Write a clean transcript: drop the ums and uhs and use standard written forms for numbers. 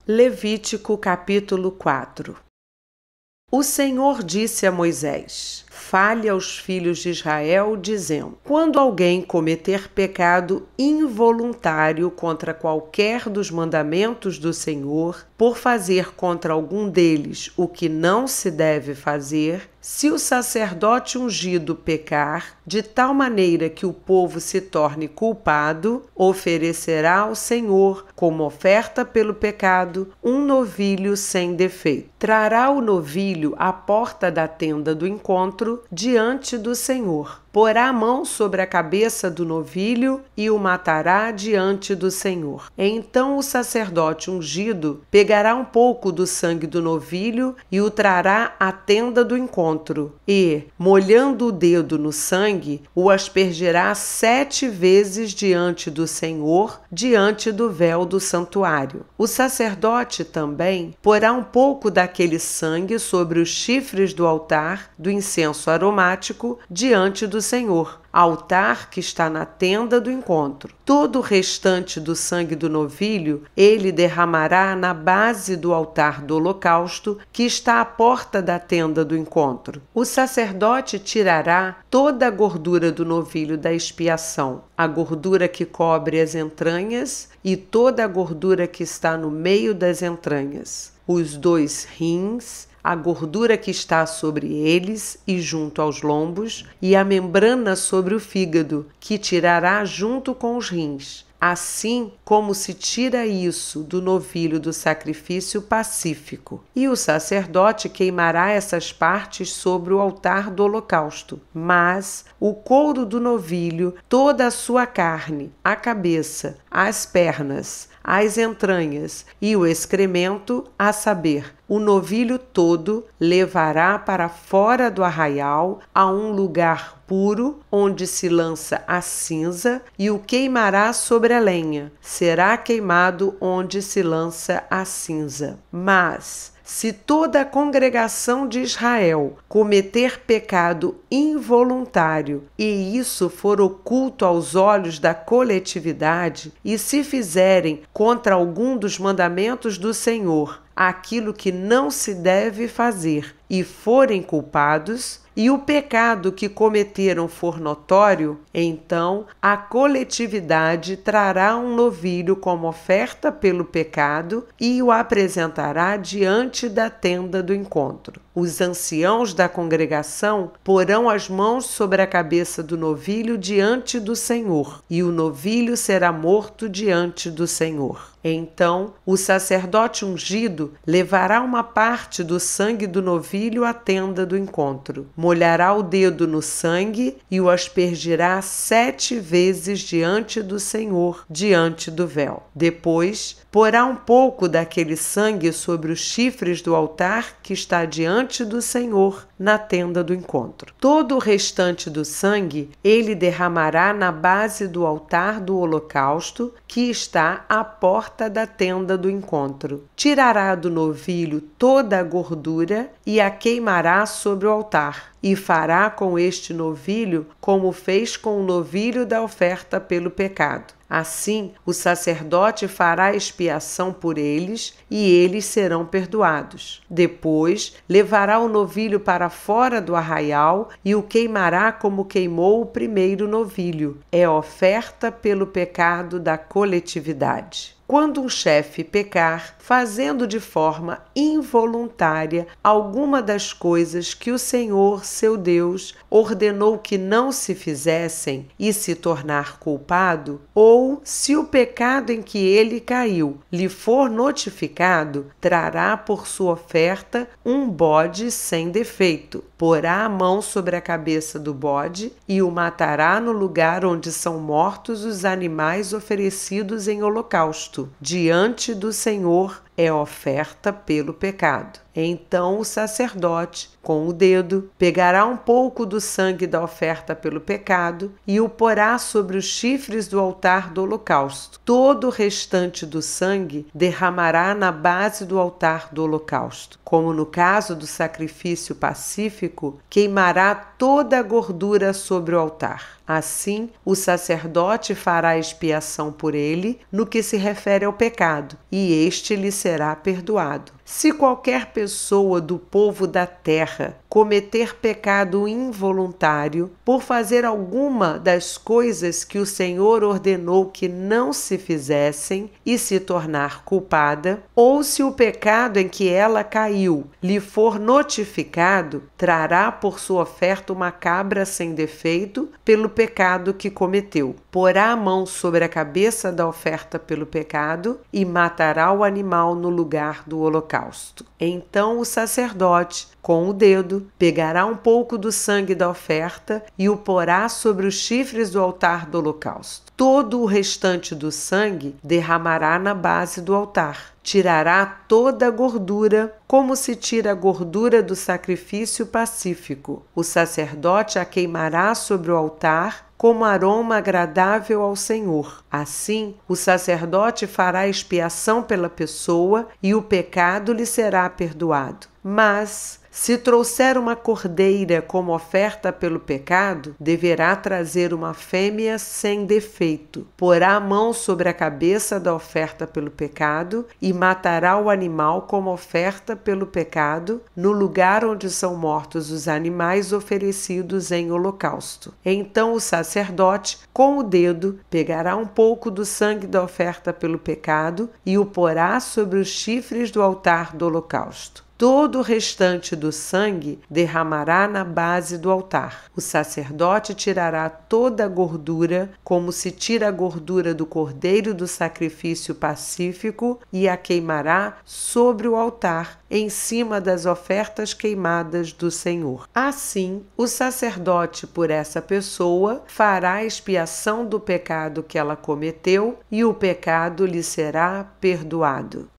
Levítico capítulo 4. O Senhor disse a Moisés: fale aos filhos de Israel, dizendo: quando alguém cometer pecado involuntário contra qualquer dos mandamentos do Senhor, por fazer contra algum deles o que não se deve fazer, se o sacerdote ungido pecar, de tal maneira que o povo se torne culpado, oferecerá ao Senhor, como oferta pelo pecado, um novilho sem defeito. Trará o novilho à porta da tenda do encontro diante do Senhor. Porá a mão sobre a cabeça do novilho e o matará diante do Senhor. Então o sacerdote ungido pegará um pouco do sangue do novilho e o trará à tenda do encontro e, molhando o dedo no sangue, o aspergirá 7 vezes diante do Senhor, diante do véu do santuário. O sacerdote também porá um pouco daquele sangue sobre os chifres do altar do incenso aromático diante do Senhor, altar que está na tenda do encontro. Todo o restante do sangue do novilho ele derramará na base do altar do holocausto que está à porta da tenda do encontro. O sacerdote tirará toda a gordura do novilho da expiação, a gordura que cobre as entranhas e toda a gordura que está no meio das entranhas, os 2 rins, a gordura que está sobre eles e junto aos lombos, e a membrana sobre o fígado, que tirará junto com os rins. Assim como se tira isso do novilho do sacrifício pacífico. E o sacerdote queimará essas partes sobre o altar do holocausto. Mas o couro do novilho, toda a sua carne, a cabeça, as pernas, as entranhas e o excremento, a saber, o novilho todo, levará para fora do arraial a um lugar puro, onde se lança a cinza, e o queimará sobre a lenha. Será queimado onde se lança a cinza. Mas se toda a congregação de Israel cometer pecado involuntário e isso for oculto aos olhos da coletividade, e se fizerem contra algum dos mandamentos do Senhor aquilo que não se deve fazer e forem culpados, e o pecado que cometeram for notório, então a coletividade trará um novilho como oferta pelo pecado e o apresentará diante da tenda do encontro. Os anciãos da congregação porão as mãos sobre a cabeça do novilho diante do Senhor, e o novilho será morto diante do Senhor. Então o sacerdote ungido levará uma parte do sangue do novilho à tenda do encontro, molhará o dedo no sangue e o aspergirá 7 vezes diante do Senhor, diante do véu. Depois porá um pouco daquele sangue sobre os chifres do altar que está diante do Senhor, na tenda do encontro. Todo o restante do sangue ele derramará na base do altar do holocausto que está à porta da tenda do encontro. Tirará do novilho toda a gordura e a queimará sobre o altar, e fará com este novilho como fez com o novilho da oferta pelo pecado. Assim, o sacerdote fará expiação por eles e eles serão perdoados. Depois, levará o novilho para fora do arraial e o queimará como queimou o primeiro novilho. É oferta pelo pecado da coletividade. Quando um chefe pecar, fazendo de forma involuntária alguma das coisas que o Senhor, seu Deus, ordenou que não se fizessem e se tornar culpado, ou se o pecado em que ele caiu lhe for notificado, trará por sua oferta um bode sem defeito. Porá a mão sobre a cabeça do bode e o matará no lugar onde são mortos os animais oferecidos em holocausto. Diante do Senhor é oferta pelo pecado. Então o sacerdote, com o dedo, pegará um pouco do sangue da oferta pelo pecado e o porá sobre os chifres do altar do holocausto. Todo o restante do sangue derramará na base do altar do holocausto. Como no caso do sacrifício pacífico, queimará toda a gordura sobre o altar. Assim, o sacerdote fará expiação por ele no que se refere ao pecado, e este lhe será perdoado. Se qualquer pessoa do povo da terra cometer pecado involuntário por fazer alguma das coisas que o Senhor ordenou que não se fizessem e se tornar culpada, ou se o pecado em que ela caiu lhe for notificado, trará por sua oferta uma cabra sem defeito pelo pecado que cometeu. Porá a mão sobre a cabeça da oferta pelo pecado e matará o animal no lugar do holocausto. Então o sacerdote, com o dedo, pegará um pouco do sangue da oferta e o porá sobre os chifres do altar do holocausto. Todo o restante do sangue derramará na base do altar. Tirará toda a gordura, como se tira a gordura do sacrifício pacífico. O sacerdote a queimará sobre o altar como aroma agradável ao Senhor. Assim, o sacerdote fará expiação pela pessoa e o pecado lhe será perdoado. Mas, se trouxer uma cordeira como oferta pelo pecado, deverá trazer uma fêmea sem defeito. Porá a mão sobre a cabeça da oferta pelo pecado e matará o animal como oferta pelo pecado, no lugar onde são mortos os animais oferecidos em holocausto. Então o sacerdote, com o dedo, pegará um pouco do sangue da oferta pelo pecado e o porá sobre os chifres do altar do holocausto. Todo o restante do sangue derramará na base do altar. O sacerdote tirará toda a gordura, como se tira a gordura do cordeiro do sacrifício pacífico, e a queimará sobre o altar, em cima das ofertas queimadas do Senhor. Assim, o sacerdote, por essa pessoa, fará a expiação do pecado que ela cometeu, e o pecado lhe será perdoado.